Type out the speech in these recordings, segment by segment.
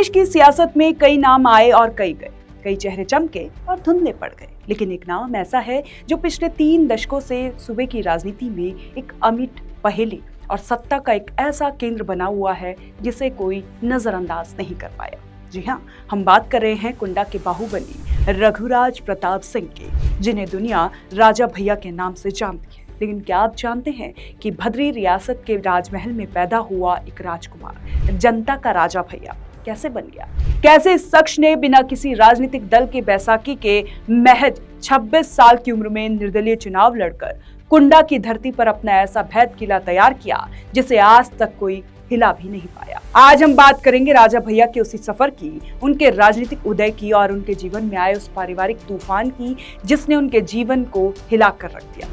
प्रदेश की सियासत में कई नाम आए और कई गए, कई चेहरे चमके और धुंधले पड़ गए, लेकिन एक नाम ऐसा है जो पिछले 3 दशकों से सूबे की राजनीति में एक अमिट पहेली और सत्ता का एक ऐसा केंद्र बना हुआ है जिसे कोई नजरअंदाज नहीं कर पाया। जी हाँ, हम बात कर रहे हैं कुंडा के बाहुबली रघुराज प्रताप सिंह की, जिन्हें दुनिया राजा भैया के नाम से जानती है। लेकिन क्या आप जानते हैं कि भद्री रियासत के राजमहल में पैदा हुआ एक राजकुमार जनता का राजा भैया कैसे बन गया? कैसे इस शख्स ने बिना किसी राजनीतिक दल के बैसाखी के महज 26 साल की उम्र में निर्दलीय चुनाव लड़कर कुंडा की धरती पर अपना ऐसा भैद किला तैयार किया जिसे आज तक कोई हिला भी नहीं पाया। आज हम बात करेंगे राजा भैया के उसी सफर की, उनके राजनीतिक उदय की और उनके जीवन में आए उस पारिवारिक तूफान की जिसने उनके जीवन को हिला कर रख दिया।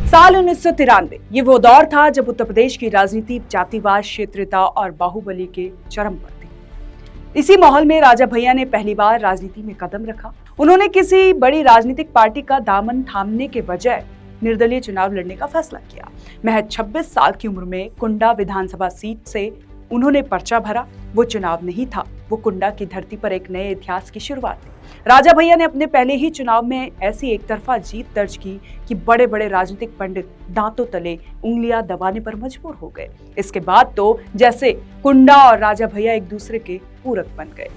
साल 1993 ये वो दौर था जब उत्तर प्रदेश की राजनीति जातिवाद, क्षेत्रीयता और बाहुबली के चरम पर थी। इसी माहौल में राजा भैया ने पहली बार राजनीति में कदम रखा। उन्होंने किसी बड़ी राजनीतिक पार्टी का दामन थामने के बजाय निर्दलीय चुनाव लड़ने का फैसला किया। महज 26 साल की उम्र में कुंडा विधानसभा सीट से उन्होंने पर्चा भरा। वो चुनाव नहीं था, वो कुंडा की धरती पर एक नए इतिहास की शुरुआत थी। राजा भैया ने अपने पहले ही चुनाव में ऐसी एक तरफा जीत दर्ज की कि बड़े बड़े राजनीतिक पंडित दांतों तले उंगलियां दबाने पर मजबूर हो गए। इसके बाद तो जैसे कुंडा और राजा भैया एक दूसरे के पूरक बन गए।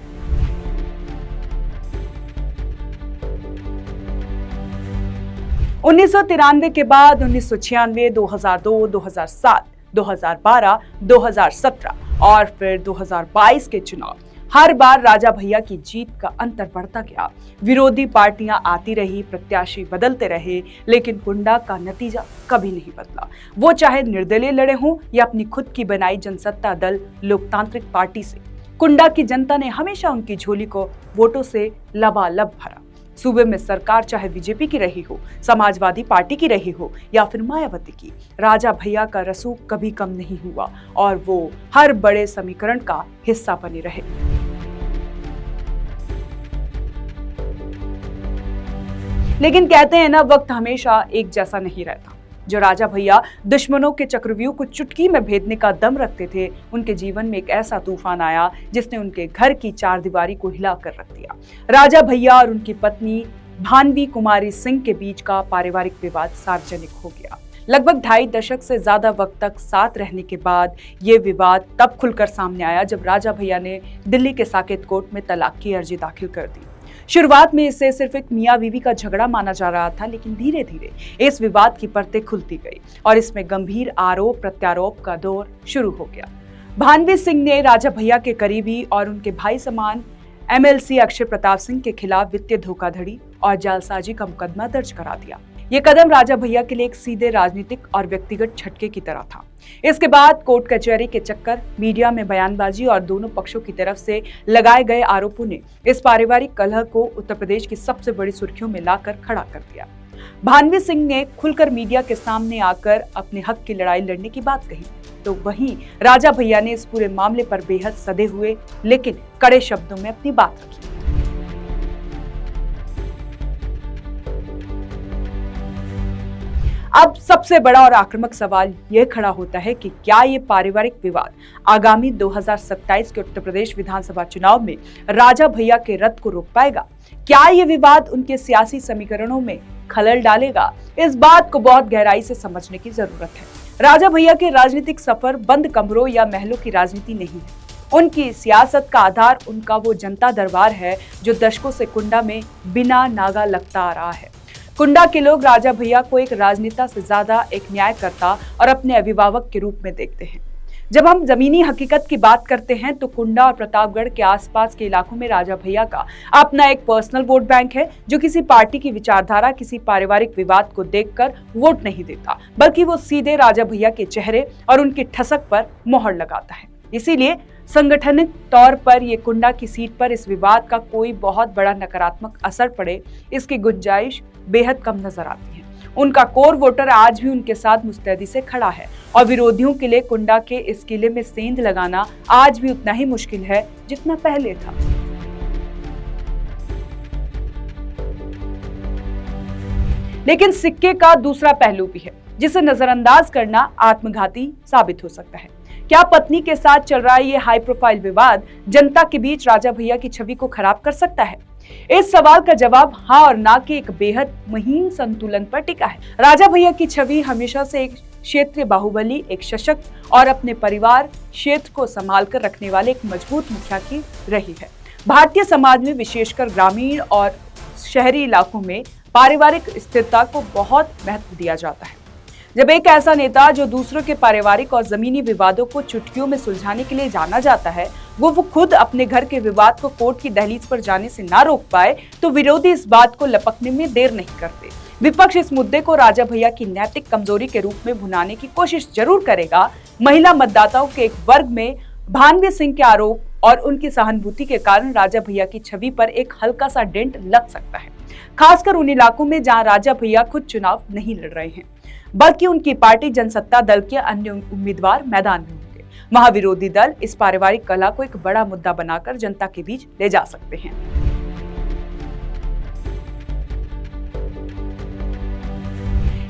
उन्नीस के बाद 1996, 2002, 2007, 2012, 2017 और फिर 2022 के चुनाव, हर बार राजा भैया की जीत का अंतर बढ़ता गया। विरोधी पार्टियां आती रही, प्रत्याशी बदलते रहे, लेकिन कुंडा का नतीजा कभी नहीं बदला। वो चाहे निर्दलीय लड़े हों या अपनी खुद की बनाई जनसत्ता दल लोकतांत्रिक पार्टी से, कुंडा की जनता ने हमेशा उनकी झोली को वोटों से लबालब भरा। सूबे में सरकार चाहे बीजेपी की रही हो, समाजवादी पार्टी की रही हो या फिर मायावती की, राजा भैया का रसूख कभी कम नहीं हुआ और वो हर बड़े समीकरण का हिस्सा बने रहे। लेकिन कहते हैं ना, वक्त हमेशा एक जैसा नहीं रहता। जो राजा भैया दुश्मनों के चक्रव्यूह को चुटकी में भेदने का दम रखते थे, उनके जीवन में एक ऐसा तूफान आया जिसने उनके घर की चारदीवारी को हिला कर रख दिया। राजा भैया और उनकी पत्नी भानवी कुमारी सिंह के बीच का पारिवारिक विवाद सार्वजनिक हो गया। लगभग 2.5 दशक से ज्यादा वक्त तक साथ रहने के बाद ये विवाद तब खुलकर सामने आया जब राजा भैया ने दिल्ली के साकेत कोर्ट में तलाक की अर्जी दाखिल कर दी। शुरुआत में इसे सिर्फ एक मियां बीवी का झगड़ा माना जा रहा था, लेकिन धीरे धीरे इस विवाद की परतें खुलती गई और इसमें गंभीर आरोप प्रत्यारोप का दौर शुरू हो गया। भानवी सिंह ने राजा भैया के करीबी और उनके भाई समान MLC अक्षय प्रताप सिंह के खिलाफ वित्तीय धोखाधड़ी और जालसाजी का मुकदमा दर्ज करा दिया। ये कदम राजा भैया के लिए एक सीधे राजनीतिक और व्यक्तिगत झटके की तरह था। इसके बाद कोर्ट कचहरी के चक्कर, मीडिया में बयानबाजी और दोनों पक्षों की तरफ से लगाए गए आरोपों ने इस पारिवारिक कलह को उत्तर प्रदेश की सबसे बड़ी सुर्खियों में लाकर खड़ा कर दिया। भानवी सिंह ने खुलकर मीडिया के सामने आकर अपने हक की लड़ाई लड़ने की बात कही, तो वहीं राजा भैया ने इस पूरे मामले पर बेहद सधे हुए लेकिन कड़े शब्दों में अपनी बात रखी। अब सबसे बड़ा और आक्रामक सवाल यह खड़ा होता है कि क्या ये पारिवारिक विवाद आगामी 2027 के उत्तर प्रदेश विधानसभा चुनाव में राजा भैया के रथ को रोक पाएगा? क्या ये विवाद उनके सियासी समीकरणों में खलल डालेगा? इस बात को बहुत गहराई से समझने की जरूरत है। राजा भैया के राजनीतिक सफर बंद कमरों या महलों की राजनीति नहीं है। उनकी सियासत का आधार उनका वो जनता दरबार है जो दशकों से कुंडा में बिना नागा लगता आ रहा है। कुंडा के लोग राजा भैया को एक राजनेता से ज्यादा एक न्यायकर्ता और अपने अभिभावक के रूप में देखते हैं। जब हम जमीनी हकीकत की बात करते हैं तो कुंडा और प्रतापगढ़ के आसपास के इलाकों में राजा भैया का अपना एक पर्सनल वोट बैंक है, जो किसी पार्टी की विचारधारा, किसी पारिवारिक विवाद को देखकर वोट नहीं देता, बल्कि वो सीधे राजा भैया के चेहरे और उनकी ठसक पर मोहर लगाता है। इसीलिए संगठनिक तौर पर ये कुंडा की सीट पर इस विवाद का कोई बहुत बड़ा नकारात्मक असर पड़े, इसकी गुंजाइश बेहद कम नजर आती है। उनका कोर वोटर आज भी उनके साथ मुस्तैदी से खड़ा है और विरोधियों के लिए कुंडा के इस किले में सेंध लगाना आज भी उतना ही मुश्किल है जितना पहले था। लेकिन सिक्के का दूसरा पहलू भी है, जिसे नजरअंदाज करना आत्मघाती साबित हो सकता है। क्या पत्नी के साथ चल रहा ये हाई प्रोफाइल विवाद जनता के बीच राजा भैया की छवि को खराब कर सकता है? इस सवाल का जवाब हाँ और ना के एक बेहद महीन संतुलन पर टिका है। राजा भैया की छवि हमेशा से एक क्षेत्रीय बाहुबली, एक सशक्त और अपने परिवार क्षेत्र को संभाल कर रखने वाले एक मजबूत मुखिया की रही है। भारतीय समाज में विशेषकर ग्रामीण और शहरी इलाकों में पारिवारिक स्थिरता को बहुत महत्व दिया जाता है। जब एक ऐसा नेता जो दूसरों के पारिवारिक और जमीनी विवादों को चुटकियों में सुलझाने के लिए जाना जाता है, वो खुद अपने घर के विवाद को कोर्ट की दहलीज पर जाने से ना रोक पाए, तो विरोधी इस बात को लपकने में देर नहीं करते। विपक्ष इस मुद्दे को राजा भैया की नैतिक कमजोरी के रूप में भुनाने की कोशिश जरूर करेगा। महिला मतदाताओं के एक वर्ग में भानवी सिंह के आरोप और उनकी सहानुभूति के कारण राजा भैया की छवि पर एक हल्का सा डेंट लग सकता है, खासकर उन इलाकों में जहां राजा भैया खुद चुनाव नहीं लड़ रहे हैं, बल्कि उनकी पार्टी जनसत्ता दल के अन्य उम्मीदवार मैदान में होंगे। वहां विरोधी दल इस पारिवारिक कलह को एक बड़ा मुद्दा बनाकर जनता के बीच ले जा सकते हैं।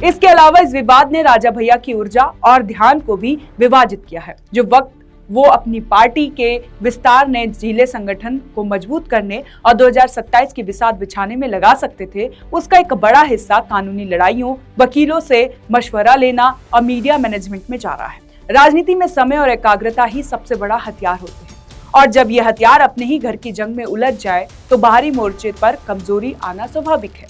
इसके अलावा इस विवाद ने राजा भैया की ऊर्जा और ध्यान को भी विभाजित किया है। जो वक्त वो अपनी पार्टी के विस्तार ने जिले संगठन को मजबूत करने और 2027 की बिसात बिछाने में लगा सकते थे, उसका एक बड़ा हिस्सा कानूनी लड़ाइयों, वकीलों से मशवरा लेना और मीडिया मैनेजमेंट में जा रहा है। राजनीति में समय और एकाग्रता ही सबसे बड़ा हथियार होते हैं, और जब ये हथियार अपने ही घर की जंग में उलझ जाए तो बाहरी मोर्चे पर कमजोरी आना स्वाभाविक है।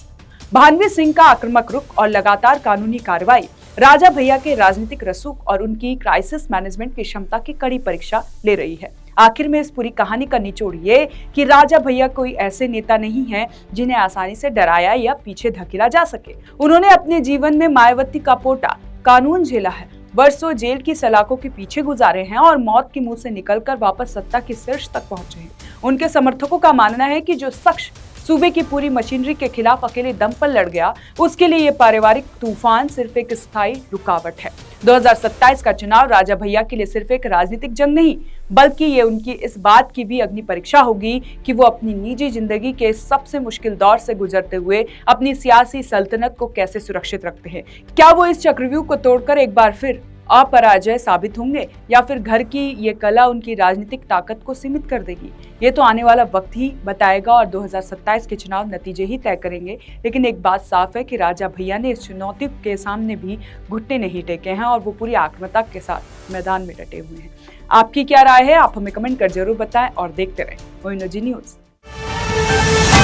भानवी सिंह का आक्रामक रुख और लगातार कानूनी कार्रवाई राजा भैया के राजनीतिक रसूख और उनकी क्राइसिस मैनेजमेंट की क्षमता की कड़ी परीक्षा ले रही है। आखिर में इस पूरी कहानी का निचोड़ ये कि राजा भैया कोई ऐसे नेता नहीं है जिन्हें आसानी से डराया या पीछे धकेला जा सके। उन्होंने अपने जीवन में मायावती का पोटा कानून झेला है, वर्षों जेल की सलाखों के पीछे गुजारे हैं और मौत के मुंह से निकलकर वापस सत्ता की शीर्ष तक पहुंचे हैं। उनके समर्थकों का मानना है कि जो शख्स सूबे की पूरी मशीनरी के खिलाफ अकेले दम पर लड़ गया, उसके लिए ये पारिवारिक तूफान सिर्फ एक स्थायी रुकावट है। 2027 का चुनाव राजा भैया के लिए सिर्फ एक राजनीतिक जंग नहीं, बल्कि ये उनकी इस बात की भी अग्नि परीक्षा होगी कि वो अपनी निजी जिंदगी के सबसे मुश्किल दौर से गुजरते हुए अपनी सियासी सल्तनत को कैसे सुरक्षित रखते हैं। क्या वो इस चक्रव्यूह को तोड़कर एक बार फिर अपराजय साबित होंगे, या फिर घर की ये कला उनकी राजनीतिक ताकत को सीमित कर देगी? ये तो आने वाला वक्त ही बताएगा और 2027 के चुनाव नतीजे ही तय करेंगे। लेकिन एक बात साफ है कि राजा भैया ने इस चुनौती के सामने भी घुटने नहीं टेके हैं और वो पूरी आक्रामकता के साथ मैदान में डटे हुए हैं। आपकी क्या राय है? आप हमें कमेंट कर जरूर बताएं और देखते रहें मोइनोजी न्यूज़।